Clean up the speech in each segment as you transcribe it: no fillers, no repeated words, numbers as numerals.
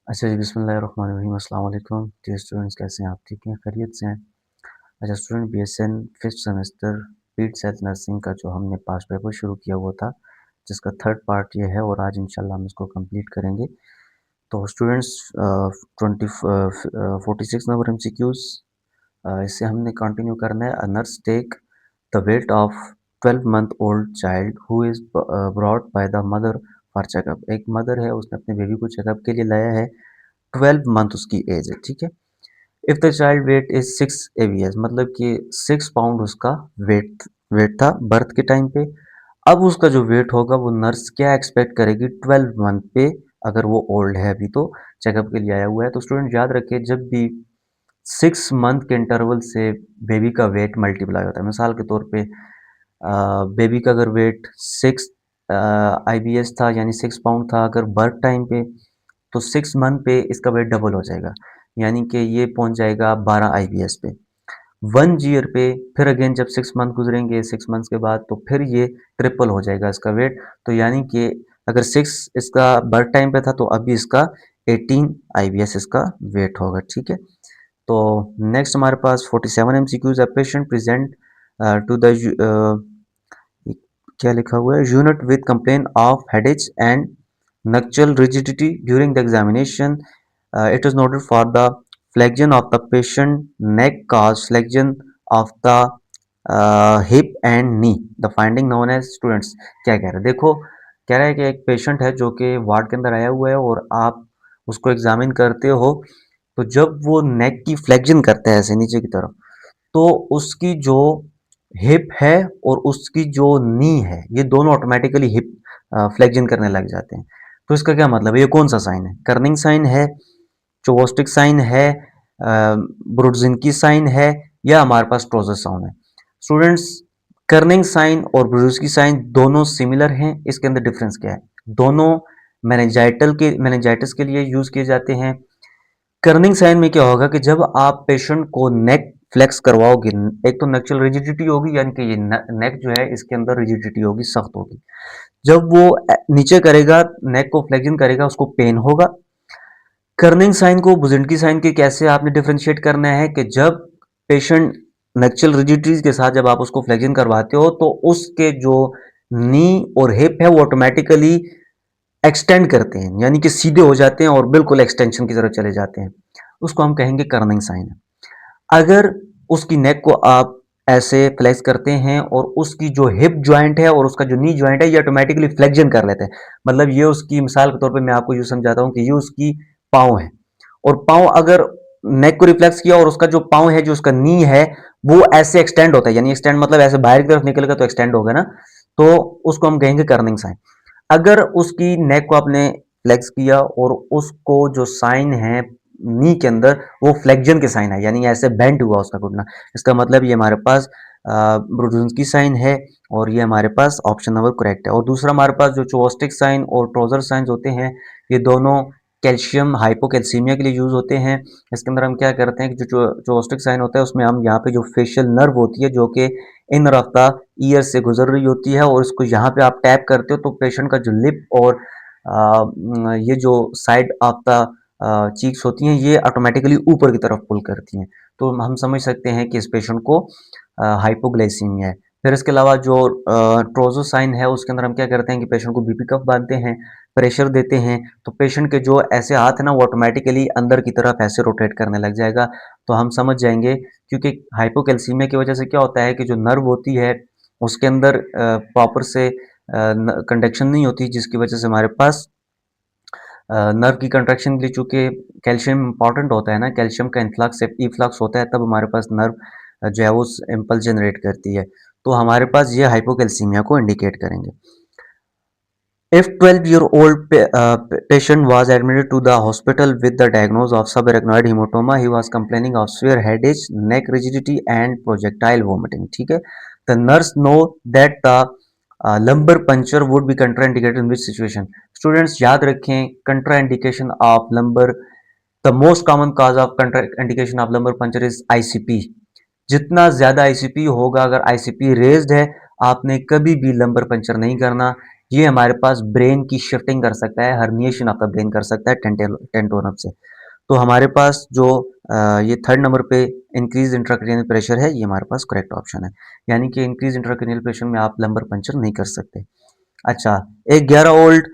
अच्छा जी, बिस्मिल्लाहिर्रहमानिर्रहीम, अस्सलाम वालेकुम। डियर स्टूडेंट्स, कैसे हैं आप? ठीक हैं, खैरियत से हैं? अच्छा स्टूडेंट, बीएसएन फिफ्थ सेमेस्टर पीट हेल्थ नर्सिंग का जो हमने पास्ट पेपर शुरू किया हुआ था, जिसका थर्ड पार्ट ये है और आज इंशाल्लाह हम इसको कंप्लीट करेंगे। तो स्टूडेंट्स, 46 नंबर एमसीक्यूज, इससे हमने कंटिन्यू करना है। A nurse take the weight of 12 month old child who is brought by the mother for checkup. एक मदर है, उसने अपने बेबी को चेकअप के लिए लाया है। 12 मंथ उसकी एज है, ठीक है। If the child weight is 6 ABS, मतलब कि 6 पाउंड उसका वेट था बर्थ के टाइम पे। अब उसका जो वेट होगा वो नर्स क्या एक्सपेक्ट करेगी 12 मंथ पे, अगर वो ओल्ड है अभी तो चेकअप के लिए आया हुआ है। तो स्टूडेंट याद रखिए, जब भी 6 मंथ के इंटरवल से बेबी का वेट मल्टीप्लाई होता है, मिसाल के तौर पे बेबी का अगर वेट 6 IBS था, यानी 6 पाउंड था अगर बर्थ टाइम पे, तो 6 मंथ पे इसका वेट डबल हो जाएगा, यानी कि ये पहुंच जाएगा 12 IBS पे। 1 ईयर पे फिर अगेन जब 6 मंथ गुजरेंगे, 6 मंथ्स के बाद, तो फिर ये ट्रिपल हो जाएगा इसका वेट। तो यानी कि अगर 6 इसका बर्थ टाइम पे था, तो अभी इसका 18 IBS इसका वेट होगा, ठीक है। तो नेक्स्ट हमारे पास 47 MCQs। Patient present to the, क्या लिखा हुआ है, unit with complain of headache and nuchal rigidity during the examination. It is noted for the flexion of the patient neck cause flexion of the hip and knee, the finding known as. Students क्या कह रहे हैं, देखो, कह रहा है कि एक पेशेंट है जो कि वार्ड के अंदर आया हुआ है और आप उसको एग्जामिन करते हो, तो जब वो नेक की फ्लेक्शन करता है ऐसे नीचे की तरफ, तो उसकी जो हिप है और उसकी जो नी है, ये दोनों ऑटोमेटिकली हिप फ्लेक्शन करने लग जाते हैं। तो इसका क्या मतलब है, ये कौन सा साइन है? कर्निंग साइन है, चोवोस्टिक साइन है, ब्रुड्जिन्की साइन है, या हमारे पास ट्रोजर साइन है? स्टूडेंट्स, कर्निंग साइन और ब्रुड्जिन्की साइन दोनों सिमिलर हैं। इसके अंदर डिफरेंस क्या है? दोनों मेनिंजाइटिस के लिए यूज किए जाते हैं। कर्निंग साइन में क्या होगा कि जब आप पेशेंट को नेक फ्लेक्स करवाओगे, एक तो नेचुरल रिजिडिटी होगी, यानी कि ये नेक जो है इसके अंदर रिजिडिटी होगी, सख्त होगी। जब वो नीचे करेगा, नेक को फ्लेक्शन करेगा, उसको पेन होगा। कर्निंग साइन को बुजेंटकी साइन के कैसे आपने डिफरेंशिएट करना है कि जब पेशेंट नेचुरल रिजिडिटीज के साथ जब आप उसको फ्लेक्शन करवाते हो, तो उसके जो नी और हिप है वो ऑटोमेटिकली एक्सटेंड करते हैं, यानी कि सीधे हो जाते हैं और बिल्कुल एक्सटेंशन की तरफ चले जाते हैं। उसको हम कहेंगे कर्निंग साइन है। अगर उसकी नेक को आप ऐसे फ्लेक्स करते हैं और उसकी जो हिप जॉइंट है और उसका जो नी जॉइंट है ये ऑटोमेटिकली फ्लेक्शन कर लेते हैं, मतलब ये उसकी, मिसाल के तौर पे मैं आपको यूं समझाता हूं कि ये उसकी पाँव है, और पाँव अगर नेक को रिफ्लेक्स किया और उसका जो पाँव है, जो उसका नी है, वो ऐसे एक्सटेंड होता है, यानी एक्सटेंड मतलब ऐसे बाहर की तरफ निकलेगा तो एक्सटेंड होगा ना, तो उसको हम कहेंगे कर्निंग साइन। अगर उसकी नेक को आपने फ्लेक्स किया और उसको जो साइन है नी के अंदर, वो फ्लेक्जन के साइन है, यानी ऐसे बेंड हुआ उसका घुटना, इसका मतलब ये हमारे पास ब्रुडुन्स्की साइन है, और ये हमारे पास ऑप्शन नंबर करेक्ट है। और दूसरा हमारे पास जो चोस्टिक साइन और ट्रोजर साइन होते हैं, ये दोनों कैल्शियम हाइपोकैल्सीमिया के लिए यूज होते हैं। इसके अंदर हम क्या करते हैं कि जो चोस्टिक साइन होता है उसमें हम यहाँ पे जो फेशियल नर्व होती है, जो कि इन रफ्ता ईयर से गुजर रही होती है, और इसको यहाँ पे आप टैप करते हो तो पेशेंट का जो लिप और ये जो साइड ऑफ द चीक्स होती हैं, ये ऑटोमेटिकली ऊपर की तरफ पुल करती हैं। तो हम समझ सकते हैं कि इस पेशेंट को हाइपोग्लाइसीमिया है। फिर इसके अलावा जो ट्रोजोसाइन है, उसके अंदर हम क्या करते हैं कि पेशेंट को बीपी कफ बांधते हैं, प्रेशर देते हैं, तो पेशेंट के जो ऐसे हाथ है ना, वो ऑटोमेटिकली अंदर की तरफ ऐसे रोटेट करने लग जाएगा। तो हम समझ जाएंगे, क्योंकि हाइपोकैल्सीमिया की वजह से क्या होता है कि जो नर्व होती है उसके अंदर प्रॉपर से कंडक्शन नहीं होती, जिसकी वजह से हमारे पास नर्व की कंट्रैक्शन के लिए, चूंकि कैल्शियम इंपॉर्टेंट होता है ना, कैल्शियम का इन्फ्लक्स इफ्लक्स होता है, तब हमारे पास नर्व जो है वो इम्पल्स जनरेट करती है। तो हमारे पास ये हाइपोकैल्सीमिया को इंडिकेट करेंगे। If 12-year-old patient was admitted to the hospital with the diagnosis of subarachnoid hematoma, he was complaining of severe headache, neck rigidity, and projectile vomiting. ठीक है, the nurse know that the lumbar puncture would be contraindicated in which situation? Students याद रखें, contraindication of lumbar, the most common cause of contraindication of lumbar puncture is ICP. जितना ज़्यादा ICP होगा, अगर ICP raised है, आपने कभी भी लंबर पंचर नहीं करना। ये हमारे पास ब्रेन की शिफ्टिंग कर सकता है, हर्निएशन ऑफ द ब्रेन कर सकता है टेंटोनम से। तो हमारे पास जो ये थर्ड नंबर पे इंक्रीज इंट्राक्रेनियल प्रेशर है, ये हमारे पास करेक्ट ऑप्शन है। यानी कि इंक्रीज इंट्राक्रेनियल प्रेशर में आप लंबर पंचर नहीं कर सकते। अच्छा, एक 11 ओल्ड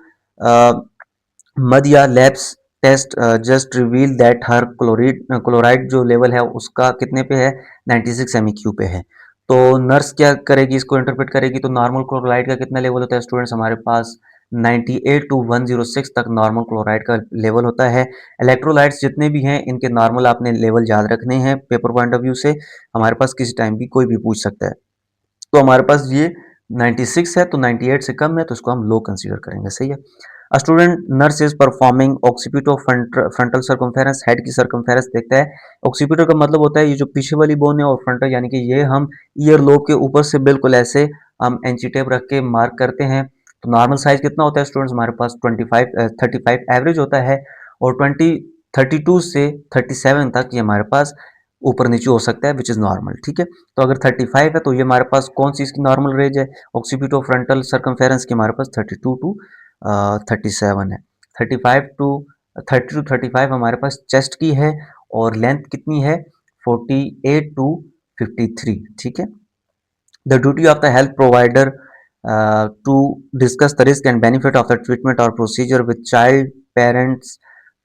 मदिया labs test just reveal that her chloride जो लेवल है उसका कितने पे है, 96 MEQ पे है। तो नर्स क्या करेगी, इसको इंटरप्रेट करेगी। तो नॉर्मल क्लोराइड का कितना लेवल होता है स्टूडेंट्स, हमारे पास 98 टू 106 तक नॉर्मल क्लोराइड का लेवल होता है। इलेक्ट्रोलाइट्स जितने भी हैं इनके नॉर्मल आपने लेवल याद रखने हैं पेपर पॉइंट ऑफ व्यू से, हमारे पास किसी टाइम भी कोई भी पूछ सकता है। तो हमारे पास ये 96 है, तो 98 से कम है तो इसको हम लो कंसीडर करेंगे, सही है। A student nurse is performing occipital circumference, head की circumference देखता है। occipital का मतलब होता है ये जो पीछे वाली बोन है, और frontal यानी कि ये हम ईयर लोब के ऊपर से बिल्कुल ऐसे हम इंची टेप रख के मार्क करते हैं। तो नॉर्मल साइज कितना होता है स्टूडेंट्स, हमारे पास 35 एवरेज होता है, और 32 से 37 तक ये हमारे पास ऊपर नीचे हो सकता है, विच इज नॉर्मल, ठीक है। तो अगर 35 है तो ये हमारे पास कौन सी इसकी नॉर्मल रेंज है, ऑक्सीपिटो फ्रंटल सर्कमफेरेंस की हमारे पास 32 टू 37 है। 35 टू 30 टू 35 हमारे पास चेस्ट की है, और लेंथ कितनी है 48 टू 53, ठीक है। The duty of the health provider to discuss the risk and benefit of the treatment or procedure with child parents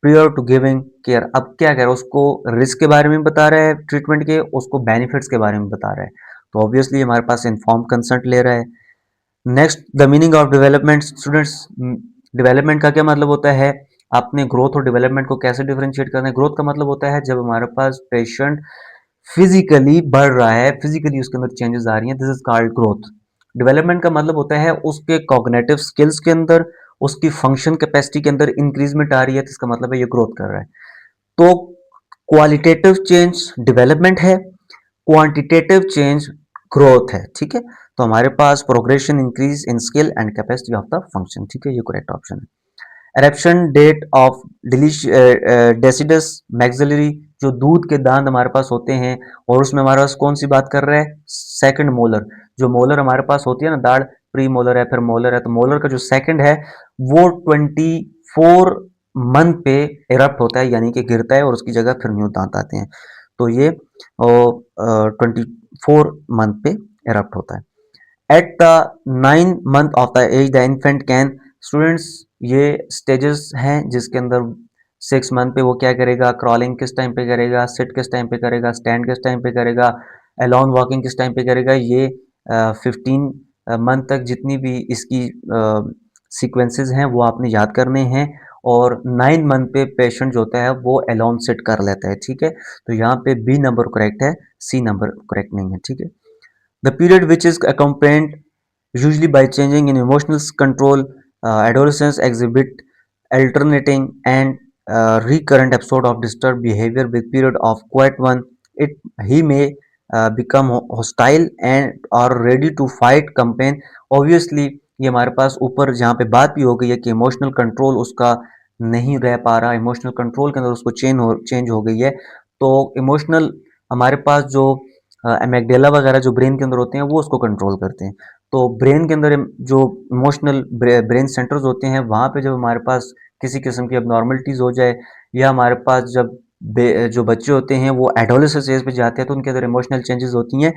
prior to giving care। अब क्या कह रहा है, उसको रिस्क के बारे में बता रहा है ट्रीटमेंट के, उसको बेनिफिट्स के बारे में बता रहा है। तो ऑब्वियसली हमारे पास इन्फॉर्म कंसेंट ले रहा है। Next, the meaning of development students, development का क्या मतलब होता है, आपने ग्रोथ और डेवलपमेंट को कैसे डिफरेंशिएट करना है। ग्रोथ का मतलब होता है जब हमारे पास पेशेंट फिजिकली बढ़ रहा है, फिजिकली उसके अंदर चेंजेस आ रही हैं, this is called growth. Development का मतलब होता है उसके कॉग्निटिव स्किल्स के अंदर, उसकी फंक्शन कैपेसिटी के अंदर इंक्रीजमेंट आ रही है, तो इसका मतलब है ये ग्रोथ कर रहा है। तो क्वालिटेटिव चेंज डेवलपमेंट है, क्वांटिटेटिव चेंज ग्रोथ है, ठीक है। तो हमारे पास progression increase in skill and capacity of the function, ठीक है, ये करेक्ट ऑप्शन है। Eruption date of deciduous maxillary, जो दूध के दांत हमारे पास होते हैं, और उसमें हमारे पास कौन सी बात कर रहे हैं, सेकंड मोलर। जो मोलर हमारे पास होती है ना दाढ़, प्री मोलर है फिर मोलर है, तो मोलर का जो सेकंड है वो 24 मंथ पे इरप्ट होता है, यानी कि गिरता है और उसकी जगह फिर न्यू दांत आते हैं। तो ये 24 मंथ पे इरप्ट होता है। At the 9 month of the age the infant can, students ये स्टेजेस हैं जिसके अंदर 6 मंथ पे वो क्या करेगा, क्रॉलिंग किस टाइम पे करेगा, सिट किस टाइम पे करेगा, स्टैंड किस टाइम पे करेगा, अलोन वॉकिंग किस टाइम पे करेगा। ये 15 मंथ तक जितनी भी इसकी सीक्वेंसेस हैं वो आपने याद करने हैं, और 9 मंथ पे पेशेंट जो होता है वो अलोन सिट कर लेता है, ठीक है। तो यहाँ पे बी नंबर करेक्ट है, सी नंबर करेक्ट नहीं है, ठीक है। The period which is accompanied usually by changing in emotional control, adolescents exhibit alternating and recurrent episode of disturbed behavior with period of quiet one. It he may become hostile and or ready to fight campaign. Obviously ये हमारे पास ऊपर जहाँ पे बात भी हो गई है कि इमोशनल कंट्रोल उसका नहीं रह पा रहा, इमोशनल कंट्रोल के अंदर उसको चेंज हो गई है। तो इमोशनल हमारे पास जो एमेगडेला वगैरह जो ब्रेन के अंदर होते हैं वो उसको कंट्रोल करते हैं। तो ब्रेन के अंदर जो इमोशनल ब्रेन सेंटर्स होते हैं वहाँ पे जब हमारे पास किसी किस्म की abnormalities हो जाए, या हमारे पास जब जो बच्चे होते हैं वो एडोलेसेंस एज पे जाते हैं तो उनके अंदर इमोशनल चेंजेस होती हैं।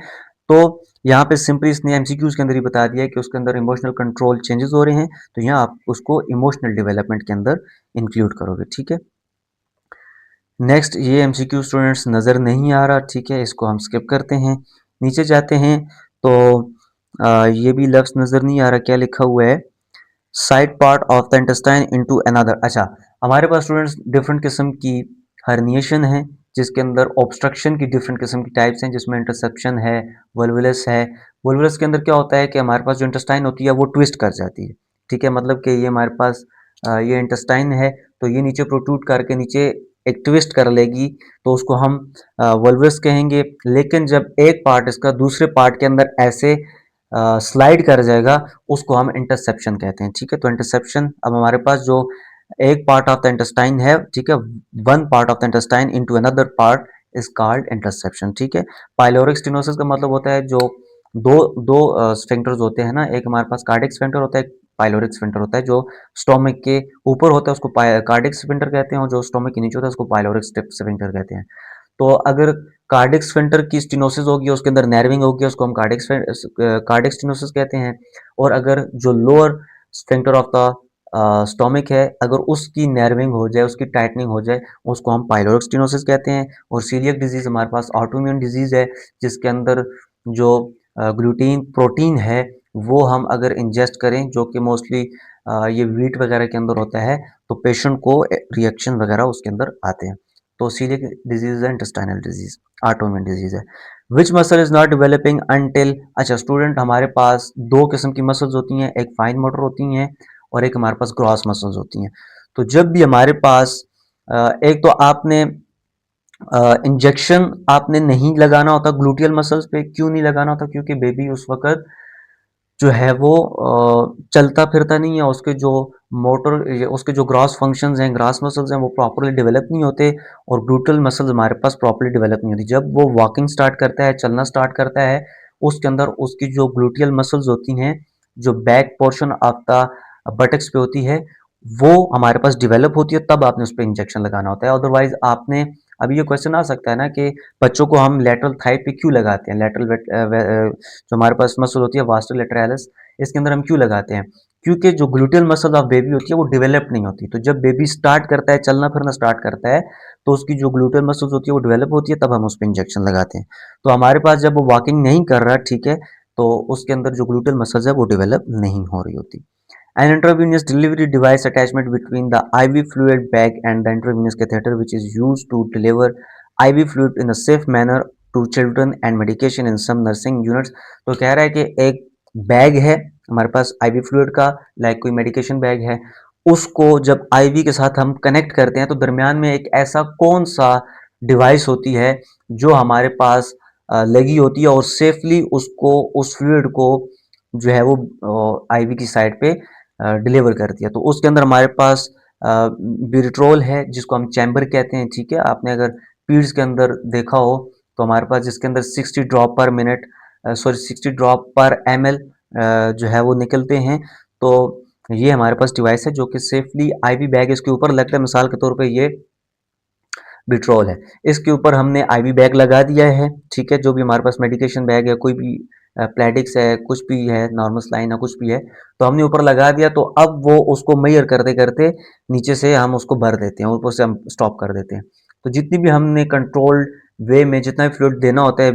तो यहाँ पे सिंपली इसने एमसीक्यूज के अंदर ही बता दिया है कि उसके अंदर इमोशनल कंट्रोल चेंजेस हो रहे हैं, तो यहाँ आप उसको इमोशनल डेवलपमेंट के अंदर इंक्लूड करोगे, ठीक है। नेक्स्ट, ये एमसीक्यू स्टूडेंट्स नज़र नहीं आ रहा, ठीक है, इसको हम स्किप करते हैं। नीचे जाते हैं तो ये भी लफ्ज़ नज़र नहीं आ रहा, क्या लिखा हुआ है, side part of the intestine into another. अच्छा, हमारे पास स्टूडेंट्स डिफरेंट किस्म की हर्निएशन है, जिसके अंदर ऑब्स्ट्रक्शन की डिफरेंट किस्म की टाइप्स हैं, जिसमें इंटरसेप्शन है, वल्वुलस है। वल्वुलस के अंदर क्या होता है कि हमारे पास जो इंटेस्टाइन होती है वो ट्विस्ट कर जाती है, ठीक है, मतलब कि ये हमारे पास ये इंटेस्टाइन है तो ये नीचे प्रोट्रूड करके नीचे एक ट्विस्ट कर लेगी, तो उसको हम वल्वस कहेंगे। लेकिन जब एक पार्ट इसका दूसरे पार्ट के अंदर ऐसे स्लाइड कर जाएगा, उसको हम इंटरसेप्शन कहते हैं, ठीक है। तो इंटरसेप्शन, अब हमारे पास जो एक पार्ट ऑफ द इंटेस्टाइन है, ठीक है, one part of the intestine into another part is called interception, ठीक है। पाइलोरिक स्टेनोसिस का मतलब होता है जो दो दो स्फिंक्टर्स होते हैं ना, एक हमारे पास कार्डियक स्फिंक्टर होता है, पाइलोरिक स्फिंक्टर होता है, जो स्टोमक के ऊपर होता है उसको कार्डियक स्फिंक्टर कहते हैं, और जो स्टोमक के नीचे होता है उसको पाइलोरिक स्फिंक्टर कहते हैं। तो अगर कार्डियक स्फिंक्टर की स्टेनोसिस होगी, उसके अंदर नर्विंग होगी, उसको हम कार्डियक स्टेनोसिस कहते हैं। और अगर जो lower sphincter of the stomach है, अगर उसकी नर्विंग हो जाए, उसकी टाइटनिंग हो जाए, उसको हम पाइलोरिक स्टेनोसिस कहते हैं। और सीलियक डिजीज हमारे पास ऑटोइम्यून डिजीज है, जिसके अंदर जो ग्लूटीन प्रोटीन है वो हम अगर इंजेस्ट करें, जो कि मोस्टली ये वीट वगैरह के अंदर होता है, तो पेशेंट को रिएक्शन वगैरह उसके अंदर आते हैं। तो सीलियक डिजीज है इंटेस्टाइनल डिजीज, ऑटोइम्यून डिजीज है। Which muscle is not developing until, अच्छा स्टूडेंट हमारे पास दो किस्म की मसल्स होती हैं, एक फाइन मोटर होती हैं और एक हमारे पास ग्रॉस मसल्स होती हैं। तो जब भी हमारे पास एक तो आपने इंजेक्शन आपने नहीं लगाना होता ग्लूटियल मसल्स पे, क्यों नहीं लगाना होता? क्योंकि बेबी उस वक्त जो है वो चलता फिरता नहीं है, उसके जो मोटर उसके जो ग्रॉस फंक्शंस हैं, ग्रास मसल्स हैं, वो प्रॉपर्ली डेवलप नहीं होते, और ग्लूटल मसल्स हमारे पास प्रॉपर्ली डेवलप नहीं होती। जब वो वॉकिंग स्टार्ट करता है, चलना स्टार्ट करता है, उसके अंदर उसकी जो ग्लूटियल मसल्स होती हैं, जो back portion of the buttocks पे होती है, वो हमारे पास डेवलप होती है, तब आपने उस पर इंजेक्शन लगाना होता है। अदरवाइज आपने, अभी ये क्वेश्चन आ सकता है ना कि बच्चों को हम लेटरल थाई पे क्यों लगाते हैं, लेटरल जो हमारे पास मसल होती है वास्टर लेटरालिस, इसके अंदर हम क्यों लगाते हैं? क्योंकि जो ग्लूटियल मसल ऑफ बेबी होती है वो डेवलप नहीं होती। तो जब बेबी स्टार्ट करता है, चलना फिरना स्टार्ट करता है, तो उसकी जो ग्लूटियल मसल्स होती है वो डेवलप होती है, तब हम उस पर इंजेक्शन लगाते हैं। तो हमारे पास जब वो वॉकिंग नहीं कर रहा, ठीक है, तो उसके अंदर जो ग्लूटियल मसल्स है वो डेवलप नहीं हो रही होती। An intravenous delivery device attachment between the IV fluid bag and the intravenous catheter, which is used to deliver IV fluid in a safe manner to children and medication in some nursing units। तो कह रहा है कि एक bag है हमारे पास IV fluid का, like कोई मेडिकेशन बैग है, उसको जब आईवी के साथ हम कनेक्ट करते हैं, तो दरमियान में एक ऐसा कौन सा डिवाइस होती है जो हमारे पास लगी होती है और सेफली उसको, उस फ्लूइड को जो है वो आईवी की साइड पे डिलीवर करती है। तो उसके अंदर हमारे पास बिरिट्रोल है, जिसको हम चैम्बर कहते हैं, ठीक है। आपने अगर पीड्स के अंदर देखा हो, तो हमारे पास जिसके अंदर 60 ड्रॉप पर मिनट, सॉरी 60 ड्रॉप पर एमएल जो है वो निकलते हैं। तो ये हमारे पास डिवाइस है जो कि सेफली आईवी बैग इसके ऊपर लगता है, मिसाल के तौर पे ये बिट्रोल है, इसके ऊपर हमने आईवी बैग लगा दिया है, ठीक है। जो भी हमारे पास मेडिकेशन बैग है, कोई भी प्लेडिक्स है, कुछ भी है, नॉर्मल लाइन है, कुछ भी है, तो हमने ऊपर लगा दिया। तो अब वो उसको मेजर करते करते नीचे से हम उसको भर देते हैं, ऊपर से हम स्टॉप कर देते हैं। तो जितनी भी हमने कंट्रोल्ड वे में जितना भी फ्लूइड देना होता है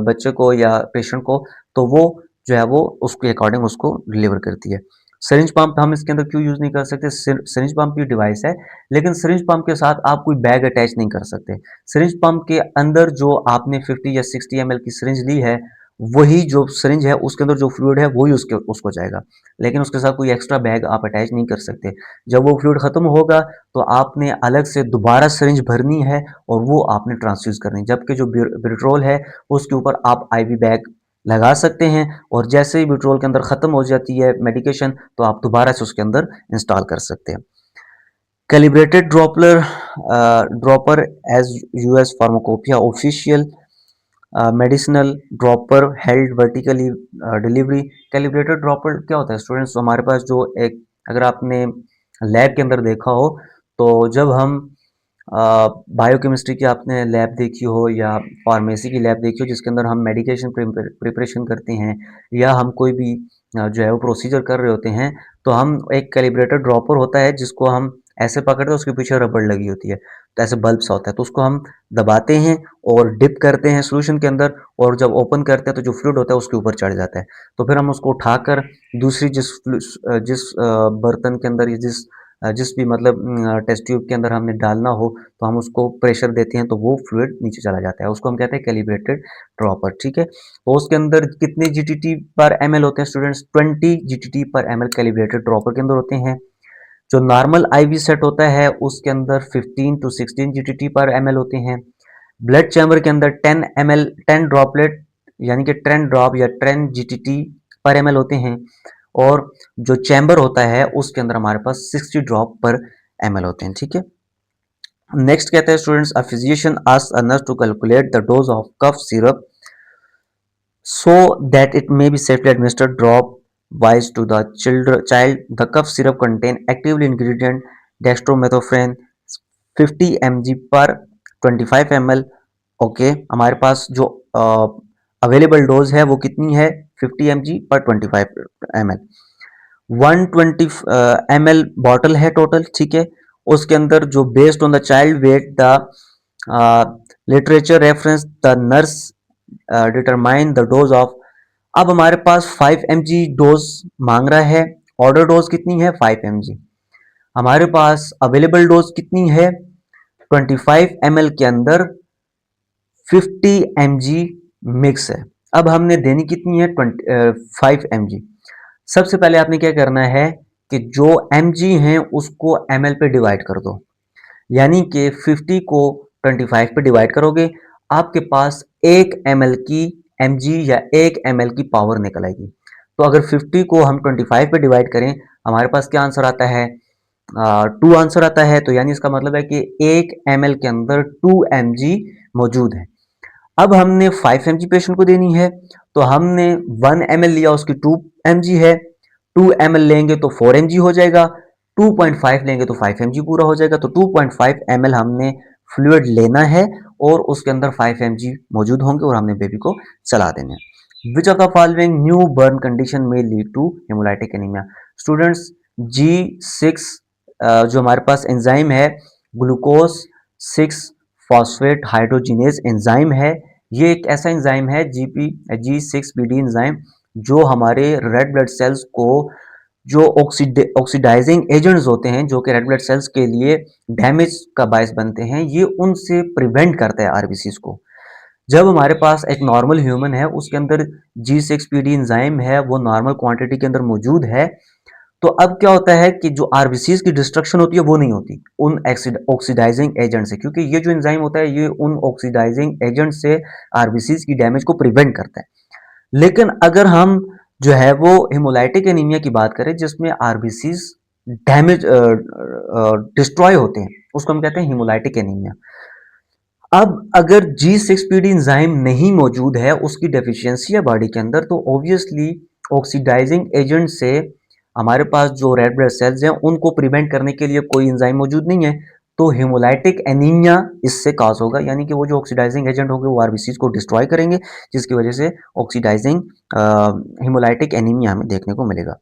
बच्चे को या पेशेंट को, तो वो जो है वो उसके अकॉर्डिंग उसको डिलीवर करती है। सिरिंज पंप हम इसके अंदर क्यों यूज नहीं कर सकते? सिरिंज पंप की डिवाइस है, लेकिन सिरिंज पंप के साथ आप कोई बैग अटैच नहीं कर सकते। सिरिंज पंप के अंदर जो आपने 50 या 60 ml की सिरिंज ली है, वही जो सिरिंज है उसके अंदर जो फ्लूइड है वही उसको जाएगा, लेकिन उसके साथ कोई एक्स्ट्रा बैग आप अटैच नहीं कर सकते। जब वो फ्लूइड खत्म होगा, तो आपने अलग से दोबारा सिरिंज भरनी है और वो आपने ट्रांसफ्यूज करनी है। जबकि जो बिट्रोल है उसके ऊपर आप आईवी बैग लगा सकते हैं, और जैसे ही बिट्रोल के अंदर खत्म हो जाती है मेडिकेशन, तो आप दोबारा से उसके अंदर इंस्टॉल कर सकते हैं। Calibrated dropper as US Pharmacopoeia official medicinal dropper held vertically delivery। Calibrated dropper क्या होता है स्टूडेंट्स? हमारे पास जो एक, अगर आपने लैब के अंदर देखा हो, तो जब हम बायोकेमिस्ट्री की आपने लैब देखी हो या फार्मेसी की लैब देखी हो, जिसके अंदर हम मेडिकेशन प्रिपरेशन करते हैं, या हम कोई भी जो है वो प्रोसीजर कर रहे होते हैं, तो हम एक कैलिब्रेटेड ड्रॉपर होता है जिसको हम ऐसे पकड़ते हैं, उसके पीछे रबड़ लगी होती है, तो ऐसे बल्ब सा होता है, तो उसको हम दबाते हैं और डिप करते हैं सोल्यूशन के अंदर, और जब ओपन करते हैं तो जो फ्लूइड होता है उसके ऊपर चढ़ जाता है। तो फिर हम उसको उठाकर दूसरी जिस बर्तन के अंदर या जिस भी मतलब टेस्ट ट्यूब के अंदर हमने डालना हो, तो हम उसको प्रेशर देते हैं, तो वो फ्लूइड नीचे चला जाता है, उसको हम कहते हैं कैलिब्रेटेड ड्रॉपर, ठीक है। तो उसके अंदर कितने जीटीटी पर एमएल होते हैं स्टूडेंट्स? 20 जीटीटी पर एमएल कैलिब्रेटेड ड्रॉपर के अंदर होते हैं। जो नॉर्मल आईवी सेट होता है उसके अंदर 15 टू 16 जीटीटी पर एमएल होते हैं। ब्लड चैम्बर के अंदर 10 एमएल, 10 ड्रॉपलेट यानी कि 10 ड्रॉप या 10 जीटीटी पर एमएल होते हैं। और जो चैम्बर होता है उसके अंदर हमारे पास 60 ड्रॉप पर एमएल होते हैं, ठीक है। नेक्स्ट कहते हैं students, a physician asks a nurse to calculate the dose of cough syrup so that it may be safely administered। drop wise to the child. The cough syrup contain active ingredient dextromethorphan 50 mg per 25 ml. Okay, हमारे पास जो available dose है वो कितनी है, 50 mg पर 25 ml। 120 ml bottle है total, ठीक है। उसके अंदर जो based on the child weight the literature reference the nurse determine the dose of. अब हमारे पास 5 mg डोज मांग रहा है, ऑर्डर डोज कितनी है 5 mg। हमारे पास अवेलेबल डोज कितनी है, 25 ml के अंदर 50 mg मिक्स है। अब हमने देनी कितनी है 5 mg। सबसे पहले आपने क्या करना है कि जो mg हैं उसको ml पे डिवाइड कर दो, यानी कि 50 को 25 पे डिवाइड करोगे, आपके पास 1 ml की mg या 1 ml की पावर निकल आएगी। तो अगर 50 को हम 25 पे डिवाइड करें, हमारे पास क्या आंसर आता है, 2 आंसर आता है। तो यानी इसका मतलब है कि 1 ml के अंदर 2 mg मौजूद है। अब हमने 5 mg पेशेंट को देनी है, तो हमने 1 ml लिया, उसकी 2 mg है, 2 ml लेंगे तो 4 mg हो जाएगा, 2.5 लेंगे तो 5 mg पूरा हो जाएगा। तो 2.5 ml हमने फ्लूइड लेना है और उसके अंदर 5 mg मौजूद होंगे और हमने बेबी को चला देना है। Which of the following new born condition में lead to haemolytic anaemia. Students, G6 जो हमारे पास एंजाइम है, ग्लूकोज 6 फॉस्फेट हाइड्रोजिनेज एंजाइम है। ये एक ऐसा एंजाइम है G6PD एंजाइम जो हमारे रेड ब्लड सेल्स को, जो ऑक्सीडाइजिंग एजेंट्स होते हैं जो कि रेड ब्लड सेल्स के लिए डैमेज का बायस बनते हैं, ये उनसे प्रिवेंट करता है आरबीसीज को। जब हमारे पास एक नॉर्मल ह्यूमन है, उसके अंदर G6PD एंजाइम है, वो नॉर्मल क्वांटिटी के अंदर मौजूद है, तो अब क्या होता है कि जो आरबीसीज की डिस्ट्रक्शन होती है वो नहीं होती उन ऑक्सीडाइजिंग एजेंट से, क्योंकि ये जो एंजाइम होता है ये उन ऑक्सीडाइजिंग एजेंट से आरबीसीज की डैमेज को प्रिवेंट करता है। लेकिन अगर हम जो है वो हिमोलाइटिक एनीमिया की बात करें जिसमें आरबीसीज डैमेज डिस्ट्रॉय होते हैं, उसको हम कहते हैं हिमोलाइटिक एनीमिया। अब अगर G6PD एंजाइम नहीं मौजूद है, उसकी डेफिशिएंसी है बॉडी के अंदर, तो ऑब्वियसली ऑक्सीडाइजिंग एजेंट से हमारे पास जो रेड ब्लड सेल्स हैं उनको प्रिवेंट करने के लिए कोई एंजाइम मौजूद नहीं है, तो हिमोलाइटिक एनीमिया इससे कॉज होगा, यानी कि वो जो ऑक्सीडाइजिंग एजेंट होंगे वो आरबीसीज को डिस्ट्रॉय करेंगे, जिसकी वजह से ऑक्सीडाइजिंग हिमोलाइटिक एनीमिया हमें देखने को मिलेगा।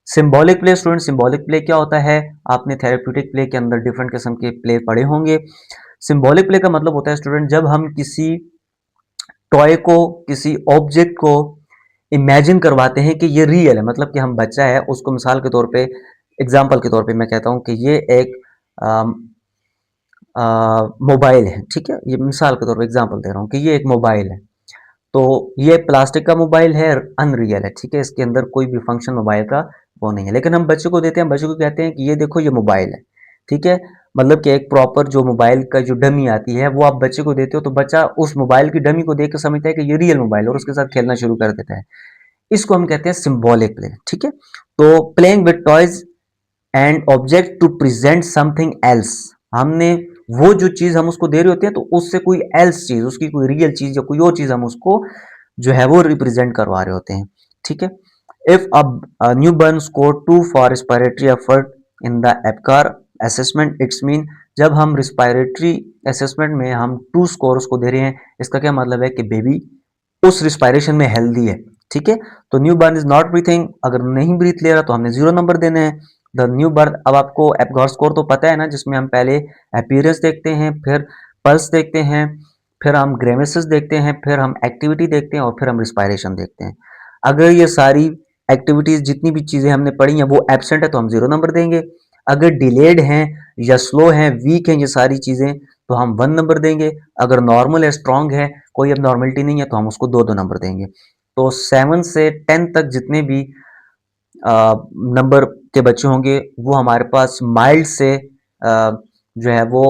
Symbolic play, student symbolic play क्या होता है, आपने थेरेप्यूटिक प्ले के अंदर डिफरेंट किस्म के प्ले पढ़े होंगे। सिंबॉलिक प्ले का मतलब होता है स्टूडेंट, जब हम किसी टॉय को, किसी ऑब्जेक्ट को इमेजिन करवाते हैं कि ये रियल है, मतलब कि हम बच्चा है उसको मिसाल के तौर पे, एग्जाम्पल के तौर पे मैं कहता हूं कि ये एक मोबाइल है, ठीक है, ये मिसाल के तौर पे एग्जाम्पल दे रहा हूं कि ये एक मोबाइल है, तो ये प्लास्टिक का मोबाइल है, अनरियल है, ठीक है, इसके अंदर कोई भी फंक्शन मोबाइल का वो नहीं है, लेकिन हम बच्चे को देते हैं, बच्चे को कहते हैं कि ये देखो ये मोबाइल है, ठीक है। मतलब कि एक प्रॉपर जो मोबाइल का जो डमी आती है वो आप बच्चे को देते हो, तो बच्चा उस मोबाइल की डमी को देख कर समझता है कि ये रियल मोबाइल और उसके साथ खेलना शुरू कर देता है। इसको हम कहते हैं सिंबॉलिक प्ले, ठीक है। तो playing with toys and object to present something else, हमने वो जो चीज हम उसको दे रहे होते हैं तो उससे कोई एल्स चीज, उसकी कोई रियल चीज या कोई और चीज हम उसको जो है वो रिप्रेजेंट करवा रहे होते हैं, ठीक है। If a new born score 2 for respiratory effort in the Apgar assessment, it's mean जब हम रिस्पायरेटरी असेसमेंट में हम 2 स्कोर उसको दे रहे हैं, इसका क्या मतलब है कि बेबी उस रिस्पायरेशन में हेल्दी है, ठीक है। तो new burn is not breathing, अगर नहीं ब्रीथ ले रहा तो हमने 0 नंबर देने हैं। द न्यू बर्थ, अब आपको एपगार स्कोर तो पता है ना, जिसमें हम पहले अपीयरेंस देखते हैं, फिर पल्स देखते हैं, फिर हम ग्रेमेसेस देखते हैं, फिर हम एक्टिविटी देखते हैं और फिर हम रिस्पायरेशन देखते हैं। अगर ये सारी एक्टिविटीज जितनी भी चीजें हमने पढ़ी हैं वो एब्सेंट है तो हम 0 नंबर देंगे। अगर डिलेड हैं या स्लो हैं, वीक हैं ये सारी चीजें, तो हम 1 नंबर देंगे। अगर नॉर्मल है, स्ट्रांग है, कोई अब नॉर्मलिटी नहीं है, तो हम उसको 2-2 नंबर देंगे। तो 7 से 10 तक जितने भी नंबर के बच्चे होंगे वो हमारे पास माइल्ड से जो है वो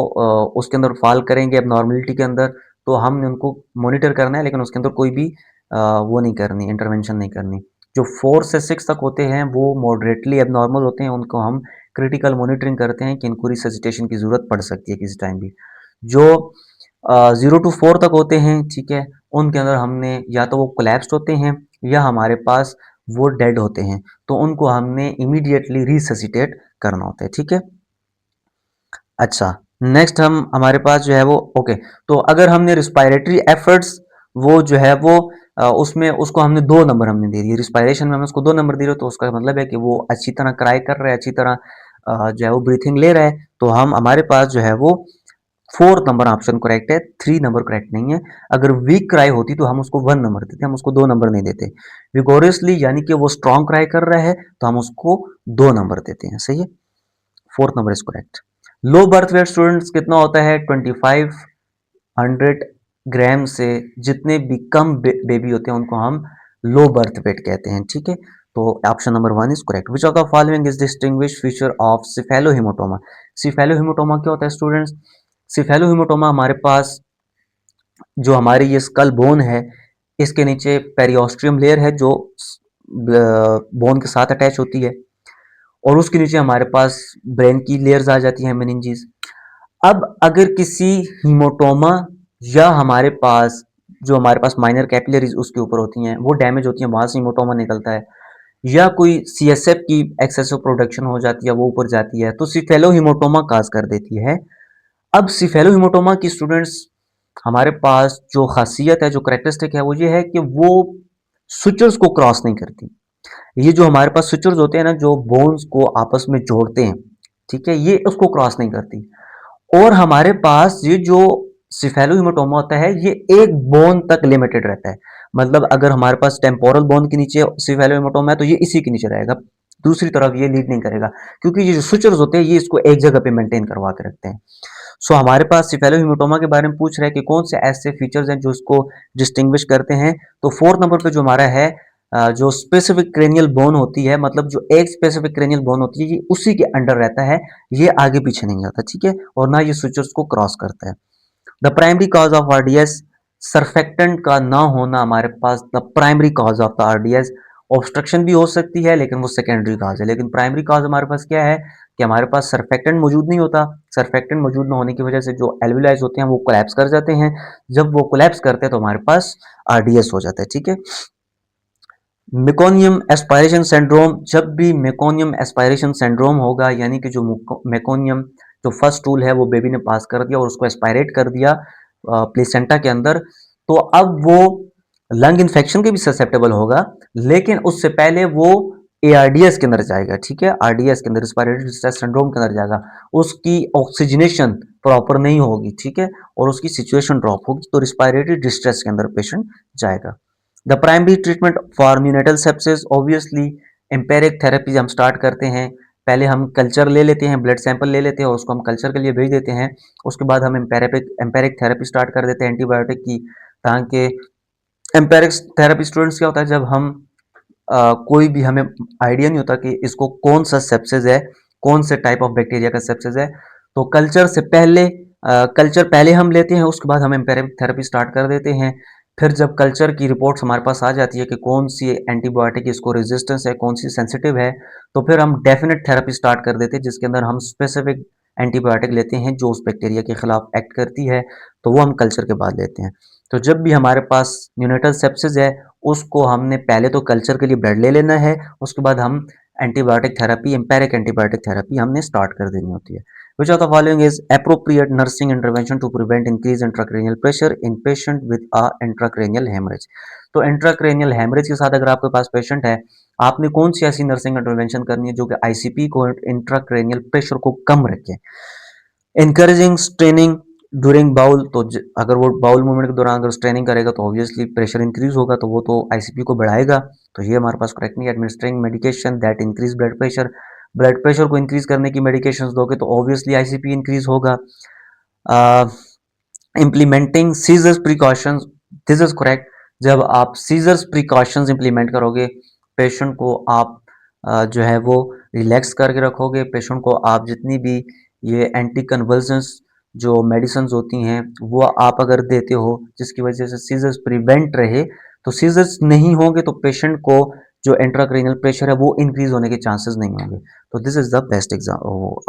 उसके अंदर फॉल करेंगे अब नॉर्मलिटी के अंदर, तो हमने उनको मॉनिटर करना है, लेकिन उसके अंदर कोई भी वो नहीं करनी, इंटरवेंशन नहीं करनी। जो 4 से 6 तक होते हैं वो मॉडरेटली अब नॉर्मल होते हैं, उनको हम क्रिटिकल मॉनिटरिंग करते हैं कि इनको रिससिटेशन की जरूरत पड़ सकती है किसी टाइम भी। जो 0 to 4 तक होते हैं, ठीक है, उनके अंदर हमने या तो वो कोलैप्स्ड होते हैं या हमारे पास वो डेड होते हैं, तो उनको हमने इमीडिएटली रिससिटेट करना होता है, ठीक है। अच्छा, नेक्स्ट हमारे पास जो है वो ओके, तो अगर हमने रिस्पायरेटरी एफर्ट्स वो जो है वो उसमें उसको हमने 2 नंबर हमने दे दिए, रिस्पायरेशन में हमने उसको 2 नंबर दे रहे हो, तो उसका मतलब है कि वो अच्छी तरह क्राई कर रहा है, अच्छी तरह जो है वो ब्रीथिंग ले रहा है, तो हम हमारे पास जो है वो 4th नंबर ऑप्शन करेक्ट है, 3 नंबर करेक्ट नहीं है। अगर वीक क्राई होती तो हम उसको 1 नंबर देते, हम उसको 2 नंबर नहीं देते। विगोरियसली यानी कि वो स्ट्रॉन्ग क्राई कर रहा है, तो हम उसको 2 नंबर देते हैं, सही है। 4th number is correct. Low birth weight students कितना होता है? 2500 ग्राम से जितने भी कम बेबी होते हैं उनको हम लो बर्थ वेट कहते हैं, ठीक है। तो option number 1 is correct. Which of the following is distinguish feature of cephalohaematoma? Cephalohaematoma क्या होता है स्टूडेंट्स? सिफेलोहिमोटोमा हमारे पास जो हमारी ये स्कल बोन है, इसके नीचे पेरियोस्ट्रियम लेयर है जो बोन के साथ अटैच होती है, और उसके नीचे हमारे पास ब्रेन की लेयर्स आ जाती हैं, मेनिंजेस। अब अगर किसी हीमोटोमा या हमारे पास जो हमारे पास माइनर कैपिलरीज उसके ऊपर होती हैं वो डैमेज होती हैं, वहां से हीमोटोमा निकलता है, या कोई सीएसएफ की एक्सेसिव प्रोडक्शन हो जाती है, वो ऊपर जाती है, तो सिफेलो हीमोटोमा काज कर देती है। अब सिफेलो हीमोटोमा की स्टूडेंट्स हमारे पास जो खासियत है, जो करेक्टरिस्टिक है, वो ये है कि वो सुचर्स को क्रॉस नहीं करती। ये जो हमारे पास सुचर्स होते हैं ना, जो बोन्स को आपस में जोड़ते हैं, ठीक है, ये उसको क्रॉस नहीं करती। और हमारे पास ये जो सिफेलोहीमोटोमा होता है, ये एक बोन तक लिमिटेड रहता है। मतलब अगर हमारे पास टेम्पोरल बोन के नीचे सिफेलोहीमोटोमा है, तो ये इसी के नीचे रहेगा, दूसरी तरफ ये लीड नहीं करेगा, क्योंकि ये जो सुचर्स होते हैं ये इसको एक जगह पे मेंटेन करवा के रखते हैं। सो हमारे पास सिफेलोहीमोटोमा के बारे में पूछ रहे हैं कि कौन से ऐसे फीचर्स हैं जो इसको डिस्टिंग्विश करते हैं। तो 4th नंबर पे जो हमारा है, जो स्पेसिफिक क्रेनियल बोन होती है, मतलब जो एक स्पेसिफिक क्रेनियल बोन होती है, ये उसी के अंडर रहता है, ये आगे पीछे नहीं जाता, ठीक है, और ना ये स्विचर्स को क्रॉस करता है। The primary cause of RDS, surfactant का ना होना हमारे पास the primary cause of the RDS. Obstruction भी हो सकती है लेकिन वो सेकेंडरी कॉज है, लेकिन प्राइमरी कॉज हमारे पास क्या है कि हमारे पास सरफेक्टेंट मौजूद नहीं होता। सरफेक्टेंट मौजूद ना होने की वजह से जो एल्विलाइज होते हैं वो कोलैप्स कर जाते हैं। जब वो कोलैप्स करते हैं तो हमारे पास आरडीएस हो जाता है, ठीक है। मेकोनियम एस्पायरेशन सिंड्रोम, जब भी मेकोनियम एस्पायरेशन सिंड्रोम होगा, यानी कि जो मेकोनियम जो फर्स्ट टूल है वो बेबी ने पास कर दिया और उसको एस्पायरेट कर दिया प्लेसेंटा के अंदर, तो अब वो लंग इन्फेक्शन के भी ससेप्टेबल होगा, लेकिन उससे पहले वो एआरडीएस के अंदर जाएगा, ठीक है, आरडीएस के अंदर, रिस्पायरेटरी डिस्ट्रेस सिंड्रोम के अंदर जाएगा। उसकी ऑक्सीजनेशन प्रॉपर नहीं होगी, ठीक है, और उसकी सिचुएशन ड्रॉप होगी, तो रिस्पायरेटरी डिस्ट्रेस के अंदर पेशेंट जाएगा। The primary treatment for neonatal sepsis, obviously empiric therapy हम स्टार्ट करते हैं। पहले हम कल्चर ले लेते हैं, ब्लड सैंपल ले लेते हैं और उसको हम कल्चर के लिए भेज देते हैं। उसके बाद हम एम्पेरिक थेरेपी स्टार्ट कर देते हैं एंटीबायोटिक की, ताकि एम्पेरिक थेरेपी स्टूडेंट्स क्या होता है, जब हम कोई भी हमें आइडिया नहीं होता कि इसको कौन सा सेप्सिस है, कौन से टाइप ऑफ बैक्टीरिया का सेप्सिस है, तो कल्चर से पहले कल्चर पहले हम लेते हैं, उसके बाद हम एम्पेरिक थेरेपी स्टार्ट कर देते हैं। फिर जब कल्चर की रिपोर्ट्स हमारे पास आ जाती है कि कौन सी एंटीबायोटिक इसको रेजिस्टेंस है, कौन सी सेंसिटिव है, तो फिर हम डेफिनेट थेरेपी स्टार्ट कर देते हैं, जिसके अंदर हम स्पेसिफिक एंटीबायोटिक लेते हैं जो उस बैक्टीरिया के खिलाफ एक्ट करती है, तो वो हम कल्चर के बाद लेते हैं। तो जब भी हमारे पास न्यूनेटल सेप्सिस है, उसको हमने पहले तो कल्चर के लिए ब्लड ले लेना है, उसके बाद हम antibiotic therapy, empiric antibiotic therapy हमने स्टार्ट कर देनी होती है। Which of the following is appropriate nursing intervention to prevent increased intracranial pressure in patient with a intracranial hemorrhage? तो intracranial hemorrhage के साथ अगर आपके पास पेशेंट है, आपने कौन सी ऐसी नर्सिंग इंटरवेंशन करनी है जो कि आईसीपी को, इंट्राक्रेनियल प्रेशर को कम रखे? एनकरेजिंग स्ट्रेनिंग ड्यूरिंग बाउल, तो अगर वो बाउल मूवमेंट के दौरान अगर स्ट्रेनिंग करेगा तो ऑब्वियसली प्रेशर इंक्रीज होगा, तो वो तो आईसीपी को बढ़ाएगा, तो ये हमारे पास करेक्ट नहीं। Administering medication that increase blood pressure, blood pressure को इंक्रीज करने की मेडिकेशन दोगे तो ऑब्वियसली आईसीपी इंक्रीज होगा। Implementing seizures precautions, this is correct. जब आप सीजर्स प्रिकॉशंस इंप्लीमेंट करोगे, पेशेंट को आप जो है वो रिलैक्स करके रखोगे, पेशेंट को आप जितनी भी ये एंटी कन्वल्सेंस जो मेडिसिन होती हैं वो आप अगर देते हो जिसकी वजह से सीजर्स प्रिवेंट रहे, तो सीजर्स नहीं होंगे तो पेशेंट को जो इंट्राक्रेनियल प्रेशर है वो इंक्रीज होने के चांसेस नहीं होंगे, तो this is the best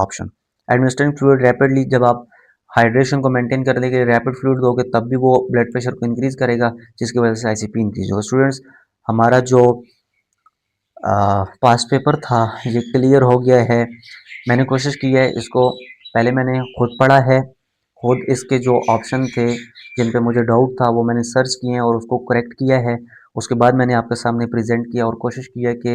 option. Administrating fluid rapidly, जब आप हाइड्रेशन को मेंटेन करने के लिए रैपिड फ्लूइड दोगे तब भी वो ब्लड प्रेशर को इंक्रीज करेगा, जिसकी वजह से आईसीपी इंक्रीज होगा। स्टूडेंट्स, हमारा जो पास्ट पेपर था ये क्लियर हो गया है। मैंने कोशिश की है इसको, पहले मैंने खुद पढ़ा है, खुद इसके जो ऑप्शन थे जिन पे मुझे डाउट था वो मैंने सर्च किए हैं और उसको करेक्ट किया है। उसके बाद मैंने आपके सामने प्रेजेंट किया और कोशिश की है कि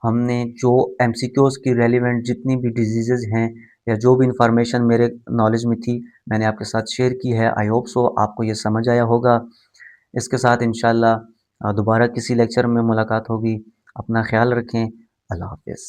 हमने जो एमसीक्यूज़ की रेलिवेंट जितनी भी डिजीज़ेज़ हैं या जो भी इंफॉर्मेशन मेरे नॉलेज में थी मैंने आपके साथ शेयर की है। आई होप सो आपको ये समझ आया होगा। इसके साथ इंशाल्लाह दोबारा किसी लेक्चर में मुलाकात होगी। अपना ख़्याल रखें। अल्लाह हाफ़िज़।